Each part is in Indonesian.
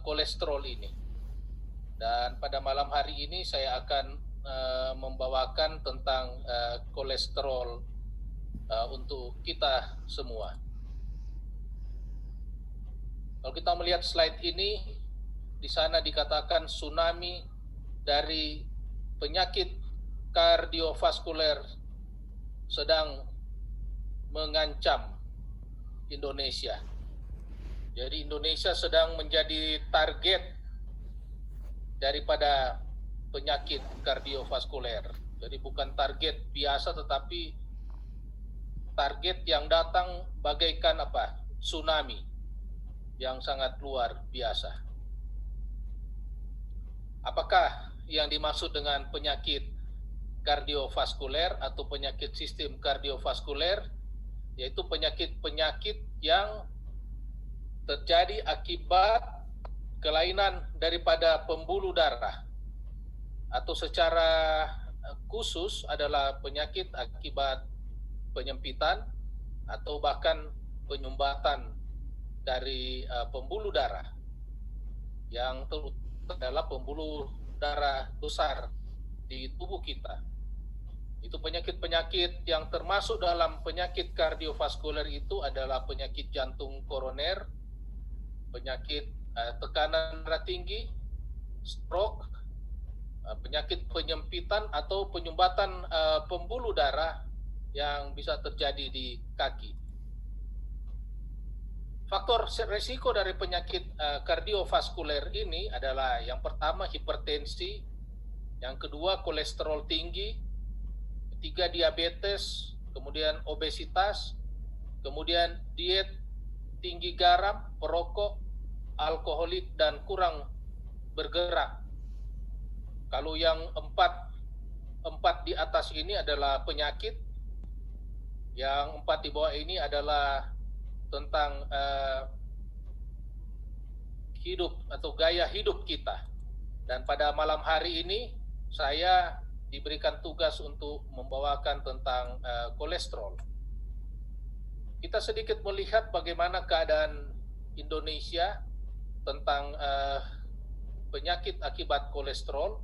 kolesterol ini. Dan pada malam hari ini saya akan membawakan tentang kolesterol untuk kita semua. Kalau kita melihat slide ini, di sana dikatakan tsunami dari penyakit kardiovaskuler sedang mengancam Indonesia. Jadi Indonesia sedang menjadi target daripada penyakit kardiovaskuler. Jadi bukan target biasa, tetapi target yang datang bagaikan tsunami yang sangat luar biasa. Apakah yang dimaksud dengan penyakit kardiovaskuler atau penyakit sistem kardiovaskuler? Yaitu penyakit-penyakit yang terjadi akibat kelainan daripada pembuluh darah, atau secara khusus adalah penyakit akibat penyempitan atau bahkan penyumbatan dari pembuluh darah yang adalah pembuluh darah besar di tubuh kita. Itu penyakit-penyakit yang termasuk dalam penyakit kardiovaskuler itu adalah penyakit jantung koroner, penyakit tekanan darah tinggi, stroke, penyakit penyempitan atau penyumbatan pembuluh darah yang bisa terjadi di kaki. Faktor resiko dari penyakit kardiovaskuler ini adalah yang pertama hipertensi, yang kedua kolesterol tinggi, ketiga diabetes, kemudian obesitas, kemudian diet tinggi garam, perokok, alkoholik, dan kurang bergerak. Kalau yang empat di atas ini adalah penyakit, yang 4 di bawah ini adalah tentang hidup atau gaya hidup kita. Dan pada malam hari ini saya diberikan tugas untuk membawakan tentang kolesterol. Kita sedikit melihat bagaimana keadaan Indonesia tentang penyakit akibat kolesterol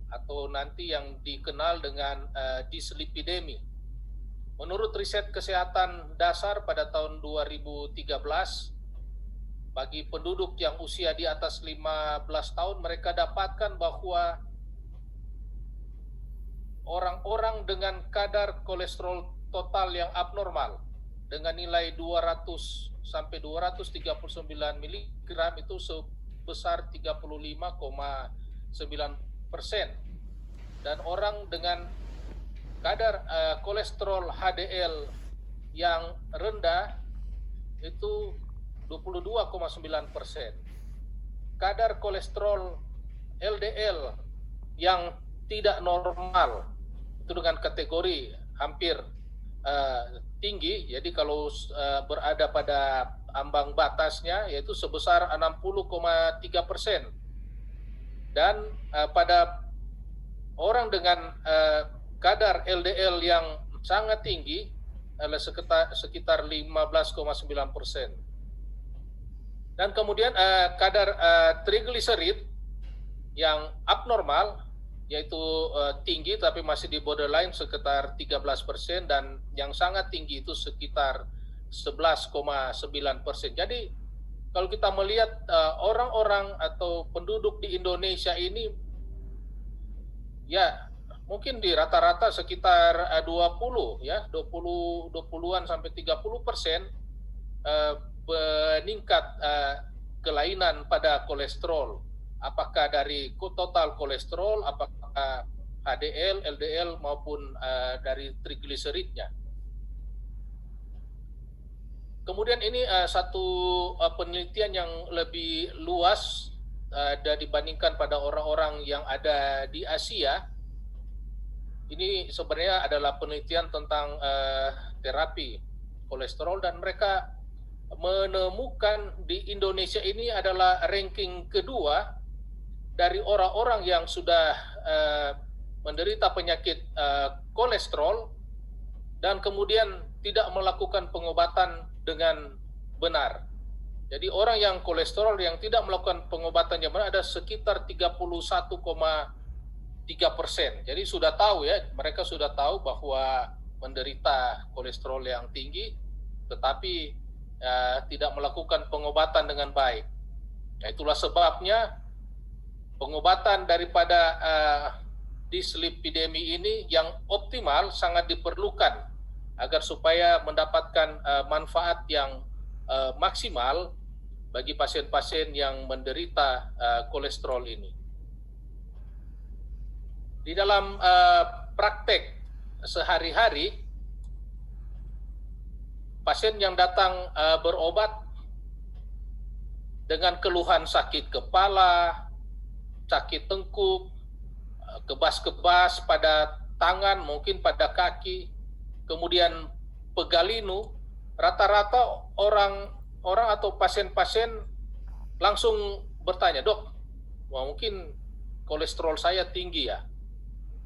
atau nanti yang dikenal dengan dislipidemi. Menurut riset kesehatan dasar pada tahun 2013, bagi penduduk yang usia di atas 15 tahun, mereka dapatkan bahwa orang-orang dengan kadar kolesterol total yang abnormal dengan nilai 200 sampai 239 mg itu sebesar 35,9%. Dan orang dengan kadar kolesterol HDL yang rendah itu 22,9%. Kadar kolesterol LDL yang tidak normal itu dengan kategori hampir tinggi, jadi kalau berada pada ambang batasnya yaitu sebesar 60,3%. Dan pada orang dengan kadar LDL yang sangat tinggi adalah sekitar 15,9%. Dan kemudian kadar trigliserid yang abnormal yaitu tinggi tapi masih di borderline sekitar 13%, dan yang sangat tinggi itu sekitar 11,9%. Jadi kalau kita melihat orang-orang atau penduduk di Indonesia ini ya mungkin di rata-rata sekitar 20-an sampai 30% meningkat kelainan pada kolesterol. Apakah dari total kolesterol, apakah HDL, LDL maupun dari trigliseridnya. Kemudian ini satu penelitian yang lebih luas dibandingkan pada orang-orang yang ada di Asia. Ini sebenarnya adalah penelitian tentang terapi kolesterol, dan mereka menemukan di Indonesia ini adalah ranking kedua dari orang-orang yang sudah menderita penyakit kolesterol dan kemudian tidak melakukan pengobatan dengan benar. Jadi orang yang kolesterol yang tidak melakukan pengobatan yang benar ada sekitar 31,3%. Jadi sudah tahu ya, mereka sudah tahu bahwa menderita kolesterol yang tinggi, tetapi tidak melakukan pengobatan dengan baik. Nah, itulah sebabnya pengobatan daripada dislipidemi ini yang optimal sangat diperlukan agar supaya mendapatkan manfaat yang maksimal bagi pasien-pasien yang menderita kolesterol ini. Di dalam praktek sehari-hari, pasien yang datang berobat dengan keluhan sakit kepala, sakit tengkuk, kebas-kebas pada tangan, mungkin pada kaki, kemudian pegalinu, rata-rata orang atau pasien-pasien langsung bertanya, "Dok, mungkin kolesterol saya tinggi ya?"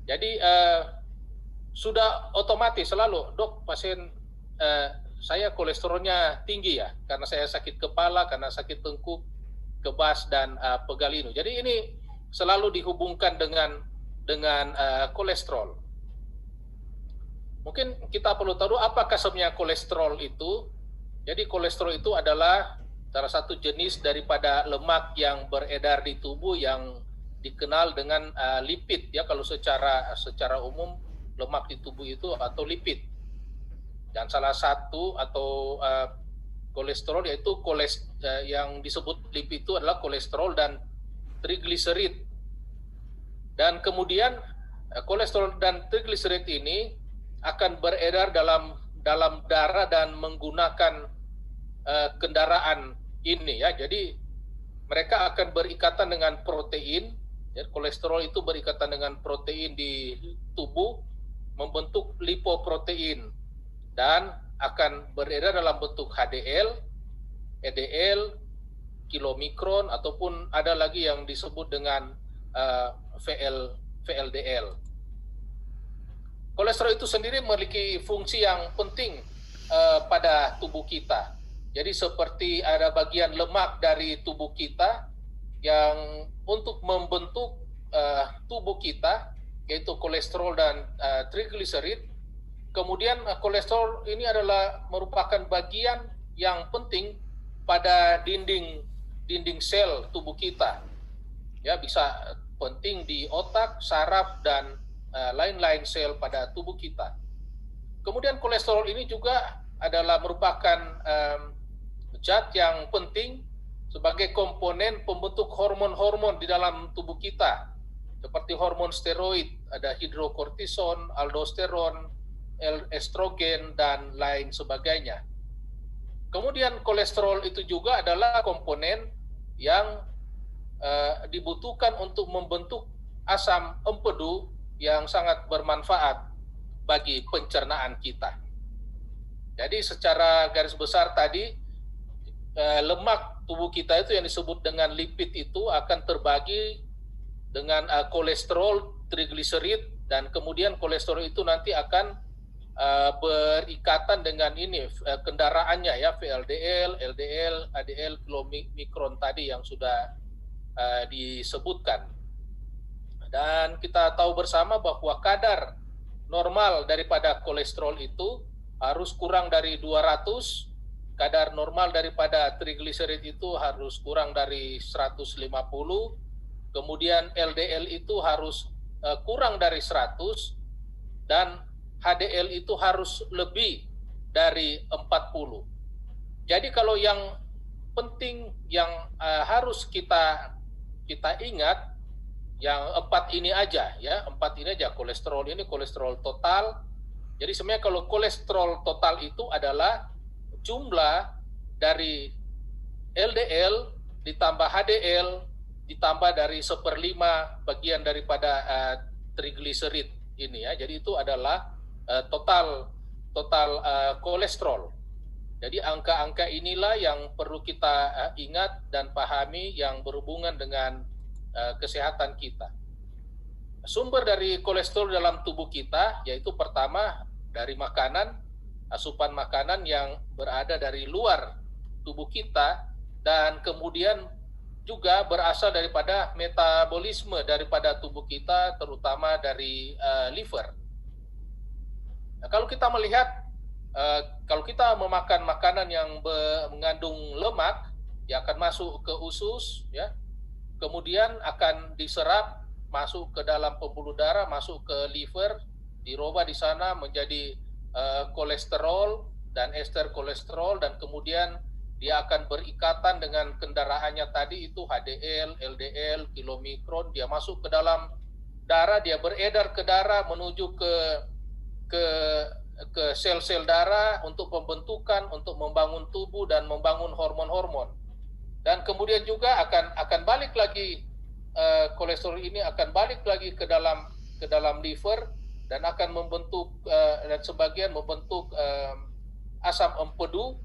Jadi sudah otomatis selalu, "Dok, pasien saya kolesterolnya tinggi ya, karena saya sakit kepala, karena sakit tengkuk, kebas dan pegalinu." Jadi ini selalu dihubungkan dengan kolesterol. Mungkin kita perlu tahu apakah sebenarnya kolesterol itu. Jadi kolesterol itu adalah salah satu jenis daripada lemak yang beredar di tubuh yang dikenal dengan lipid ya, kalau secara umum lemak di tubuh itu atau lipid. Dan salah satu atau kolesterol yaitu yang disebut lipid itu adalah kolesterol dan trigliserid. Dan kemudian kolesterol dan trigliserid ini akan beredar dalam darah dan menggunakan kendaraan ini ya. Jadi mereka akan berikatan dengan protein. Ya, kolesterol itu berikatan dengan protein di tubuh membentuk lipoprotein dan akan beredar dalam bentuk HDL, LDL, kilomikron ataupun ada lagi yang disebut dengan VLDL. Kolesterol itu sendiri memiliki fungsi yang penting pada tubuh kita. Jadi seperti ada bagian lemak dari tubuh kita yang untuk membentuk tubuh kita, yaitu kolesterol dan trigliserid. Kemudian kolesterol ini adalah merupakan bagian yang penting pada dinding sel tubuh kita. Ya, bisa penting di otak, saraf dan lain-lain sel pada tubuh kita. Kemudian kolesterol ini juga adalah merupakan zat yang penting sebagai komponen pembentuk hormon-hormon di dalam tubuh kita, seperti hormon steroid, ada hidrokortison, aldosteron, estrogen, dan lain sebagainya. Kemudian kolesterol itu juga adalah komponen yang dibutuhkan untuk membentuk asam empedu yang sangat bermanfaat bagi pencernaan kita. Jadi secara garis besar tadi, lemak tubuh kita itu yang disebut dengan lipid itu akan terbagi dengan kolesterol, trigliserid, dan kemudian kolesterol itu nanti akan berikatan dengan ini kendaraannya ya, VLDL, LDL, HDL, kilomikron tadi yang sudah disebutkan. Dan kita tahu bersama bahwa kadar normal daripada kolesterol itu harus kurang dari 200, kadar normal daripada trigliserid itu harus kurang dari 150, kemudian LDL itu harus kurang dari 100, dan HDL itu harus lebih dari 40. Jadi kalau yang penting yang harus kita ingat yang 4 ini aja ya, 4 ini aja. Kolesterol ini kolesterol total. Jadi sebenarnya kalau kolesterol total itu adalah jumlah dari LDL ditambah HDL ditambah dari 1/5 bagian daripada trigliserid ini ya. Jadi itu adalah total kolesterol. Jadi angka-angka inilah yang perlu kita ingat dan pahami yang berhubungan dengan kesehatan kita. Sumber dari kolesterol dalam tubuh kita yaitu pertama dari makanan, asupan makanan yang berada dari luar tubuh kita dan kemudian juga berasal daripada metabolisme daripada tubuh kita, terutama dari liver. Nah, kalau kita melihat, kalau kita memakan makanan yang mengandung lemak, dia akan masuk ke usus, ya, kemudian akan diserap masuk ke dalam pembuluh darah, masuk ke liver, dirubah di sana menjadi kolesterol dan ester kolesterol, dan kemudian dia akan berikatan dengan kendaraannya tadi itu HDL, LDL, kilomikron, dia masuk ke dalam darah, dia beredar ke darah menuju ke sel-sel darah untuk pembentukan, untuk membangun tubuh dan membangun hormon-hormon. Dan kemudian juga akan balik lagi, kolesterol ini akan balik lagi ke dalam liver dan akan membentuk dan sebagian membentuk asam empedu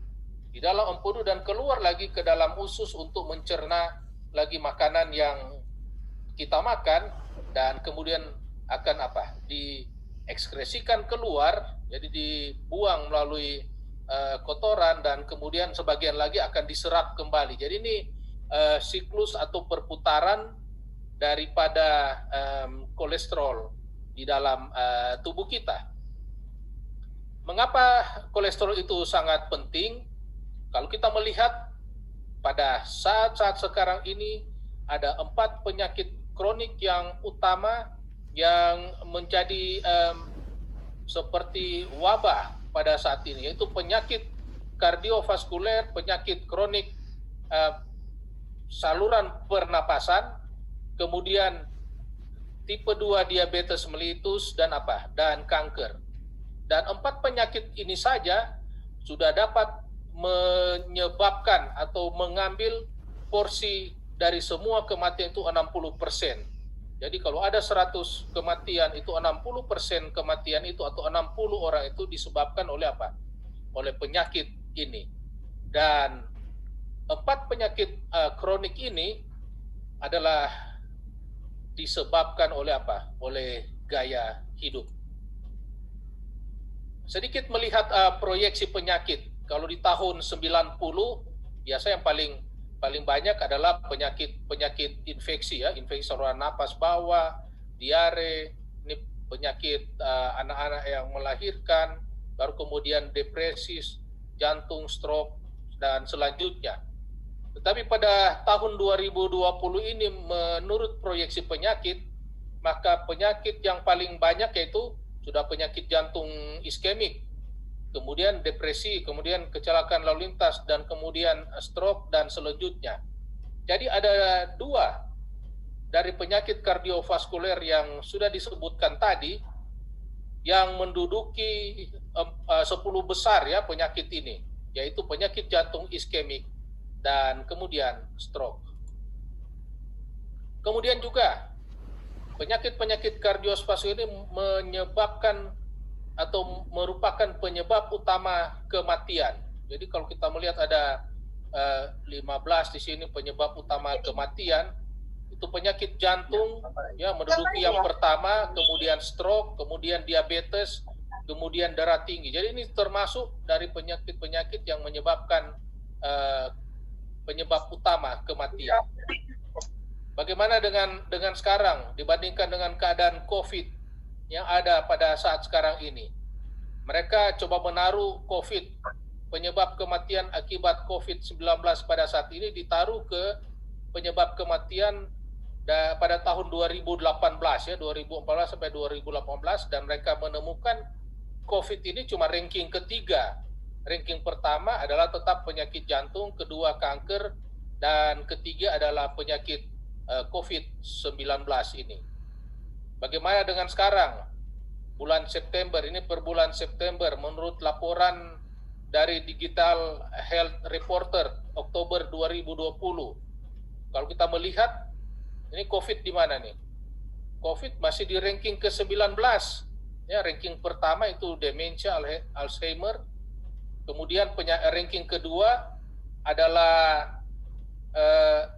di dalam empedu dan keluar lagi ke dalam usus untuk mencerna lagi makanan yang kita makan, dan kemudian akan diekskresikan keluar, jadi dibuang melalui kotoran, dan kemudian sebagian lagi akan diserap kembali. Jadi ini siklus atau perputaran daripada kolesterol di dalam tubuh kita. Mengapa kolesterol itu sangat penting? Kalau kita melihat pada saat-saat sekarang ini ada 4 penyakit kronik yang utama yang menjadi seperti wabah pada saat ini, yaitu penyakit kardiovaskuler, penyakit kronik saluran pernapasan, kemudian tipe 2 diabetes mellitus, dan kanker. Dan 4 penyakit ini saja sudah dapat menyebabkan atau mengambil porsi dari semua kematian itu 60%. Jadi kalau ada 100 kematian itu 60% kematian itu atau 60 orang itu disebabkan oleh oleh penyakit ini. Dan 4 penyakit kronik ini adalah disebabkan oleh oleh gaya hidup. Sedikit melihat proyeksi penyakit. Kalau di tahun 90 biasa yang paling banyak adalah penyakit infeksi, ya, infeksi saluran napas bawah, diare, ini penyakit anak-anak yang melahirkan, baru kemudian depresi, jantung, stroke, dan selanjutnya. Tetapi pada tahun 2020 ini menurut proyeksi penyakit, maka penyakit yang paling banyak yaitu sudah penyakit jantung iskemik, kemudian depresi, kemudian kecelakaan lalu lintas, dan kemudian stroke, dan selanjutnya. Jadi ada 2 dari penyakit kardiovaskuler yang sudah disebutkan tadi yang menduduki 10 besar, ya, penyakit ini, yaitu penyakit jantung iskemik dan kemudian stroke. Kemudian juga penyakit-penyakit kardiovaskuler ini menyebabkan atau merupakan penyebab utama kematian. Jadi kalau kita melihat ada 15 di sini penyebab utama kematian, itu penyakit jantung, ya, menduduki yang pertama, kemudian stroke, kemudian diabetes, kemudian darah tinggi. Jadi ini termasuk dari penyakit-penyakit yang menyebabkan penyebab utama kematian. Bagaimana dengan sekarang dibandingkan dengan keadaan COVID yang ada pada saat sekarang ini? Mereka coba menaruh COVID, penyebab kematian akibat COVID-19 pada saat ini ditaruh ke penyebab kematian pada tahun 2018, ya, 2014 sampai 2018, dan mereka menemukan COVID ini cuma ranking ketiga. Ranking pertama adalah tetap penyakit jantung, kedua kanker, dan ketiga adalah penyakit COVID-19 ini. Bagaimana dengan sekarang? Bulan September, ini per bulan September, menurut laporan dari Digital Health Reporter Oktober 2020. Kalau kita melihat, ini COVID di mana nih? COVID masih di ranking ke-19. Ya, ranking pertama itu demensia, Alzheimer. Kemudian ranking kedua adalah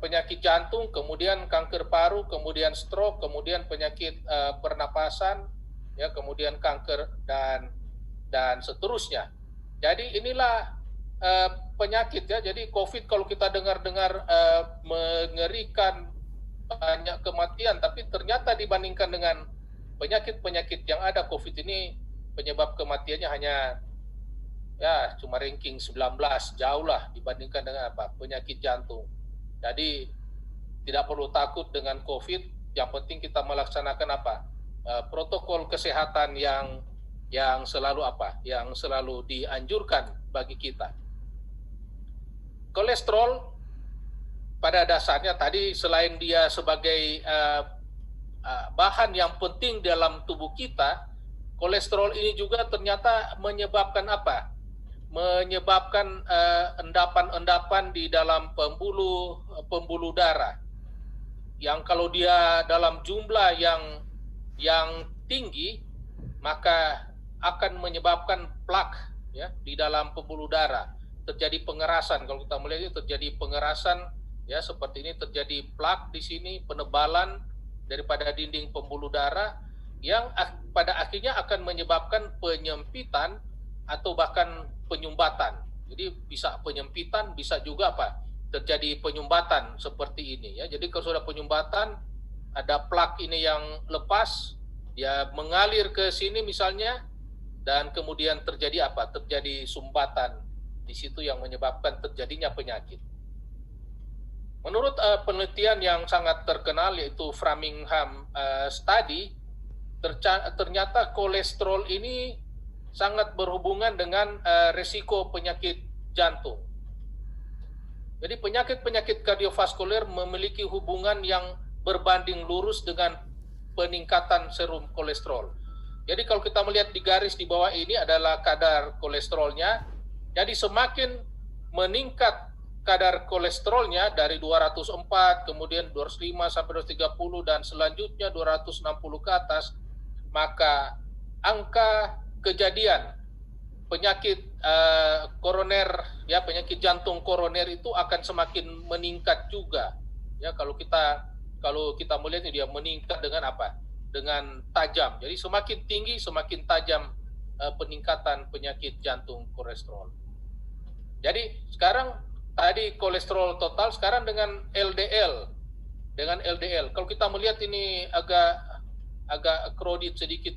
penyakit jantung, kemudian kanker paru, kemudian stroke, kemudian penyakit pernapasan, ya, kemudian kanker, dan seterusnya. Jadi inilah penyakit ya. Jadi COVID kalau kita dengar-dengar mengerikan, banyak kematian, tapi ternyata dibandingkan dengan penyakit-penyakit yang ada, COVID ini penyebab kematiannya hanya ya cuma ranking 19, jauh lah dibandingkan dengan penyakit jantung. Jadi tidak perlu takut dengan COVID, yang penting kita melaksanakan protokol kesehatan yang selalu dianjurkan bagi kita. Kolesterol pada dasarnya tadi selain dia sebagai bahan yang penting dalam tubuh kita, kolesterol ini juga ternyata menyebabkan menyebabkan endapan-endapan di dalam pembuluh darah, yang kalau dia dalam jumlah yang tinggi maka akan menyebabkan plak ya di dalam pembuluh darah, terjadi pengerasan. Kalau kita melihat itu terjadi pengerasan ya, seperti ini, terjadi plak di sini, penebalan daripada dinding pembuluh darah yang pada akhirnya akan menyebabkan penyempitan atau bahkan penyumbatan. Jadi bisa penyempitan, bisa juga terjadi penyumbatan seperti ini ya. Jadi kalau sudah penyumbatan, ada plak ini yang lepas, dia mengalir ke sini misalnya, dan kemudian terjadi terjadi sumbatan di situ yang menyebabkan terjadinya penyakit. Menurut penelitian yang sangat terkenal yaitu Framingham Study, ternyata kolesterol ini sangat berhubungan dengan risiko penyakit jantung. Jadi penyakit-penyakit kardiovaskuler memiliki hubungan yang berbanding lurus dengan peningkatan serum kolesterol. Jadi kalau kita melihat di garis di bawah ini adalah kadar kolesterolnya. Jadi semakin meningkat kadar kolesterolnya dari 204, kemudian 205 sampai 230 dan selanjutnya 260 ke atas, maka angka kejadian penyakit koroner ya, penyakit jantung koroner itu akan semakin meningkat juga. Ya, kalau kita melihat dia meningkat dengan dengan tajam. Jadi semakin tinggi semakin tajam peningkatan penyakit jantung kolesterol. Jadi sekarang tadi kolesterol total, sekarang dengan LDL. Kalau kita melihat ini agak kredit sedikit,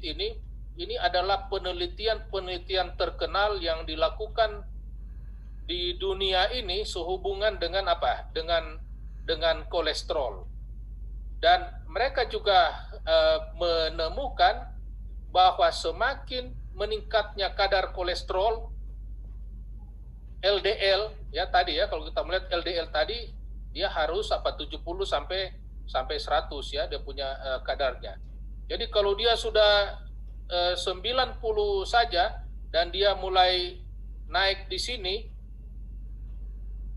ini adalah penelitian terkenal yang dilakukan di dunia ini sehubungan dengan dengan kolesterol. Dan mereka juga menemukan bahwa semakin meningkatnya kadar kolesterol LDL ya tadi ya, kalau kita melihat LDL tadi dia harus 70 sampai 100 ya, dia punya kadarnya. Jadi kalau dia sudah 90 saja dan dia mulai naik di sini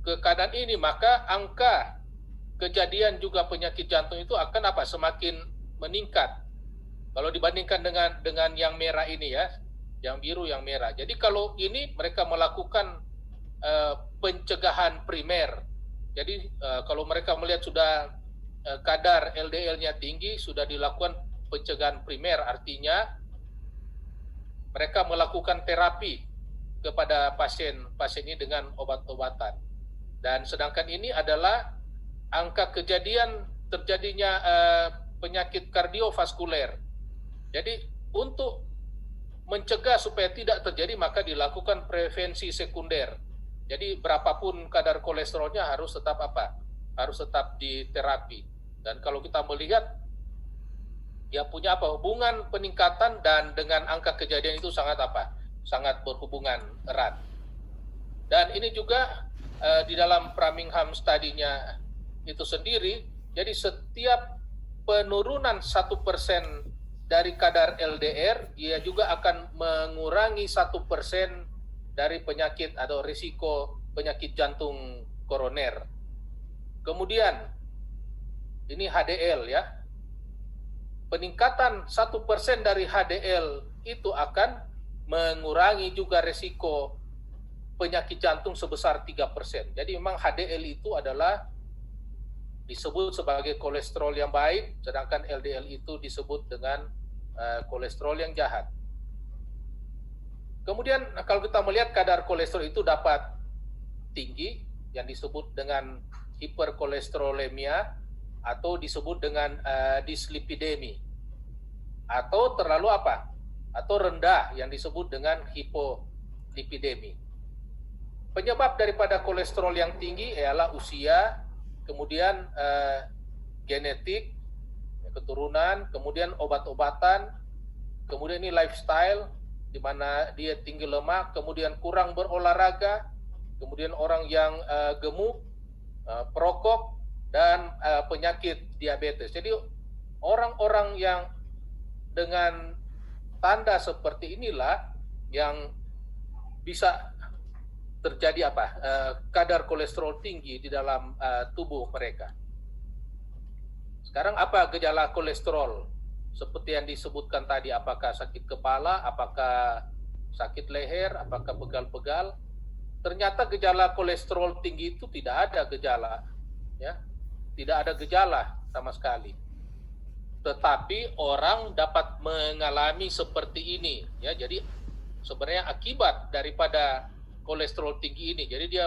ke kadar ini, maka angka kejadian juga penyakit jantung itu akan semakin meningkat. Kalau dibandingkan dengan yang merah ini ya, yang biru, yang merah. Jadi kalau ini mereka melakukan pencegahan primer. Jadi kalau mereka melihat sudah kadar LDL-nya tinggi, sudah dilakukan pencegahan primer, artinya mereka melakukan terapi kepada pasien ini dengan obat-obatan. Dan sedangkan ini adalah angka kejadian terjadinya penyakit kardiovaskuler. Jadi untuk mencegah supaya tidak terjadi, maka dilakukan prevensi sekunder. Jadi berapapun kadar kolesterolnya harus tetap harus tetap diterapi. Dan kalau kita melihat dia punya hubungan peningkatan dan dengan angka kejadian itu sangat sangat berhubungan erat. Dan ini juga di dalam Framingham Study-nya itu sendiri, jadi setiap penurunan 1% dari kadar LDR, dia juga akan mengurangi 1% dari penyakit atau risiko penyakit jantung koroner. Kemudian ini HDL ya. Peningkatan 1% dari HDL itu akan mengurangi juga risiko penyakit jantung sebesar 3%. Jadi memang HDL itu adalah disebut sebagai kolesterol yang baik, sedangkan LDL itu disebut dengan kolesterol yang jahat. Kemudian kalau kita melihat kadar kolesterol itu dapat tinggi yang disebut dengan hiperkolesterolemia atau disebut dengan dislipidemi, atau terlalu apa? Atau rendah yang disebut dengan hipolipidemi. Penyebab daripada kolesterol yang tinggi ialah usia, kemudian genetik, keturunan, kemudian obat-obatan, kemudian ini lifestyle, di mana dia tinggi lemak, kemudian kurang berolahraga, kemudian orang yang gemuk, perokok, dan penyakit diabetes. Jadi orang-orang yang dengan tanda seperti inilah yang bisa terjadi kadar kolesterol tinggi di dalam tubuh mereka. Sekarang apa gejala kolesterol? Seperti yang disebutkan tadi, apakah sakit kepala, apakah sakit leher, apakah pegal-pegal? Ternyata gejala kolesterol tinggi itu tidak ada gejala, ya, tidak ada gejala sama sekali. Tetapi orang dapat mengalami seperti ini, ya. Jadi sebenarnya akibat daripada kolesterol tinggi ini, jadi dia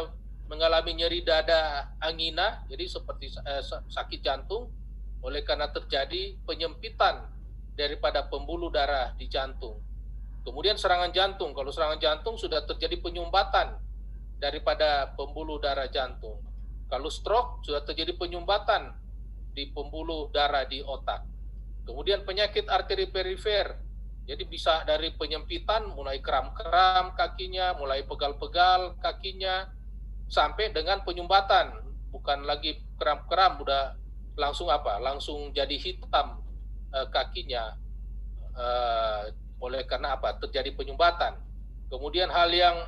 mengalami nyeri dada angina, jadi seperti sakit jantung, oleh karena terjadi penyempitan daripada pembuluh darah di jantung. Kemudian serangan jantung, kalau serangan jantung sudah terjadi penyumbatan daripada pembuluh darah jantung. Kalau stroke sudah terjadi penyumbatan di pembuluh darah di otak. Kemudian penyakit arteri perifer, jadi bisa dari penyempitan, mulai kram-kram kakinya, mulai pegal-pegal kakinya, sampai dengan penyumbatan. Bukan lagi kram-kram, udah langsung langsung jadi hitam kakinya, oleh karena terjadi penyumbatan. Kemudian hal yang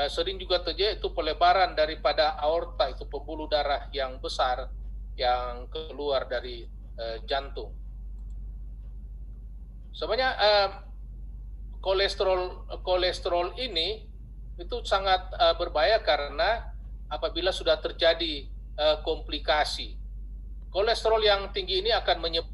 sering juga terjadi itu pelebaran daripada aorta, itu pembuluh darah yang besar yang keluar dari jantung. Sebenarnya kolesterol ini itu sangat berbahaya karena apabila sudah terjadi komplikasi. Kolesterol yang tinggi ini akan menyebabkan